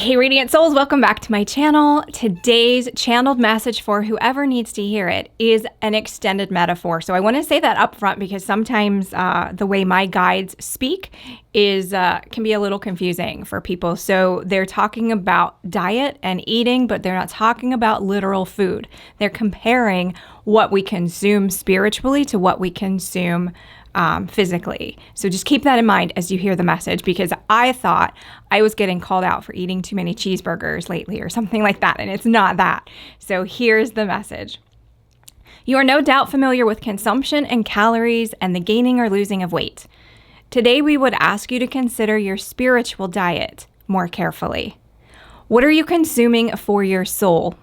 Hey Radiant Souls, welcome back to my channel. Today's channeled message for whoever needs to hear it is an extended metaphor. So I want to say that up front because sometimes the way my guides speak is can be a little confusing for people. So they're talking about diet and eating, but they're not talking about literal food. They're comparing what we consume spiritually to what we consume physically. So just keep that in mind as you hear the message, because I thought I was getting called out for eating too many cheeseburgers lately or something like that, and it's not that. So here's the message. You are no doubt familiar with consumption and calories and the gaining or losing of weight. Today we would ask you to consider your spiritual diet more carefully. What are you consuming for your soul?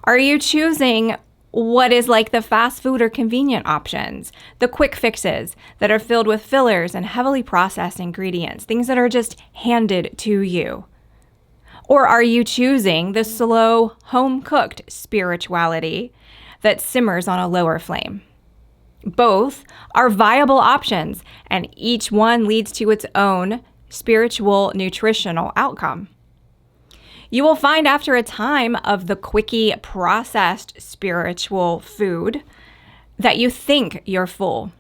Are you choosing what is like the fast food or convenient options, the quick fixes that are filled with fillers and heavily processed ingredients, things that are just handed to you? Or are you choosing the slow, home-cooked spirituality that simmers on a lower flame? Both are viable options, and each one leads to its own spiritual nutritional outcome. You will find after a time of the quickie processed spiritual food that you think you're full.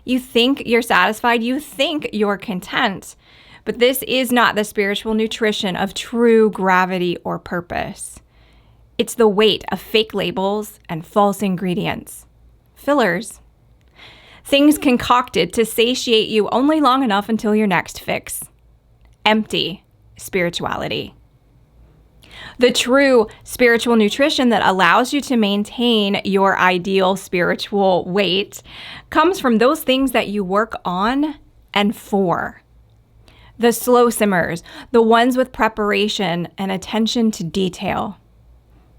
You think you're satisfied. You think you're content. But this is not the spiritual nutrition of true gravity or purpose. It's the weight of fake labels and false ingredients. Fillers. Things concocted to satiate you only long enough until your next fix. Empty spirituality. The true spiritual nutrition that allows you to maintain your ideal spiritual weight comes from those things that you work on and for. The slow simmers, the ones with preparation and attention to detail.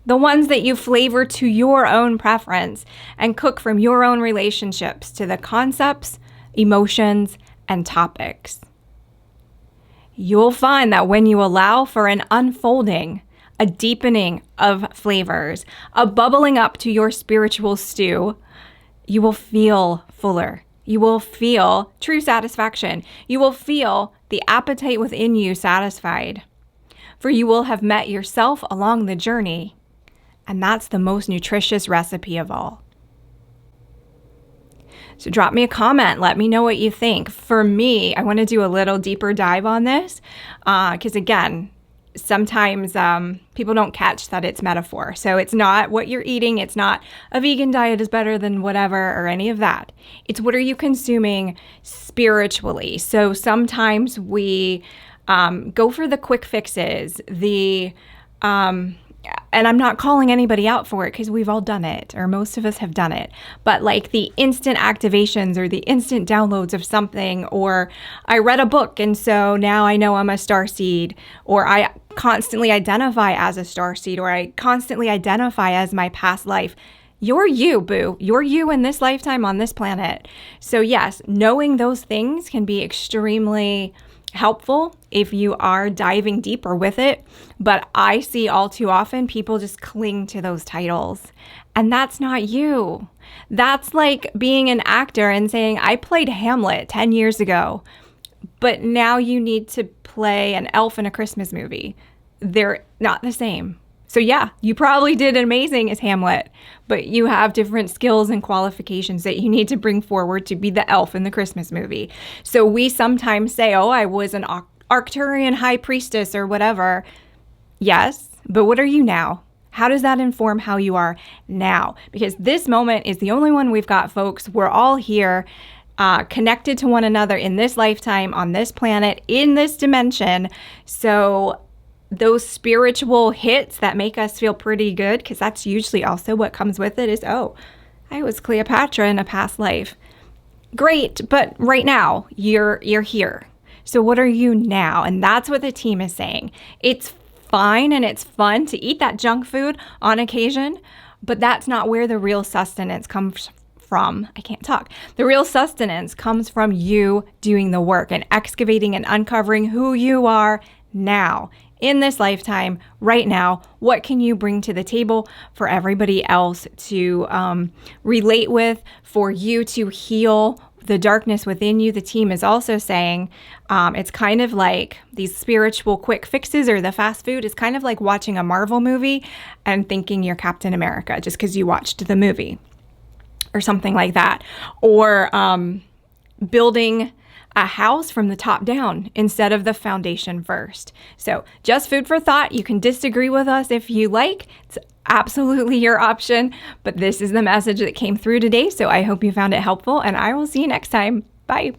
The ones that you flavor to your own preference and cook from your own relationships to the concepts, emotions, and topics. You'll find that when you allow for an unfolding, a deepening of flavors, a bubbling up to your spiritual stew, you will feel fuller. You will feel true satisfaction. You will feel the appetite within you satisfied. For you will have met yourself along the journey, and that's the most nutritious recipe of all. So drop me a comment. Let me know what you think. For me, I want to do a little deeper dive on this because, again, sometimes people don't catch that it's metaphor. So it's not what you're eating. It's not a vegan diet is better than whatever or any of that. It's what are you consuming spiritually. So sometimes we go for the quick fixes, and I'm not calling anybody out for it because we've all done it, or most of us have done it. But like the instant activations or the instant downloads of something, or I read a book and so now I know I'm a starseed, or I constantly identify as a starseed, or I constantly identify as my past life. You're you, boo. You're you in this lifetime on this planet. So yes, knowing those things can be extremely helpful if you are diving deeper with it, but I see all too often people just cling to those titles, and that's not you. That's like being an actor and saying, I played Hamlet 10 years ago, but now you need to play an elf in a Christmas movie. They're not the same. So yeah, you probably did amazing as Hamlet, but you have different skills and qualifications that you need to bring forward to be the elf in the Christmas movie. So we sometimes say, oh, I was an Arcturian high priestess or whatever. Yes, but what are you now? How does that inform how you are now? Because this moment is the only one we've got, folks. We're all here connected to one another in this lifetime, on this planet, in this dimension. So those spiritual hits that make us feel pretty good, because that's usually also what comes with it, is, oh, I was Cleopatra in a past life. Great, but right now, you're here. So what are you now? And that's what the team is saying. It's fine and it's fun to eat that junk food on occasion, but that's not where the real sustenance comes from. I can't talk. The real sustenance comes from you doing the work and excavating and uncovering who you are now. In this lifetime, right now, what can you bring to the table for everybody else to relate with, for you to heal the darkness within you, the team is also saying it's kind of like these spiritual quick fixes or the fast food is kind of like watching a Marvel movie and thinking you're Captain America just because you watched the movie or something like that. Or building a house from the top down instead of the foundation first. So just food for thought. You can disagree with us if you like. It's absolutely your option, but this is the message that came through today. So I hope you found it helpful, and I will see you next time. Bye.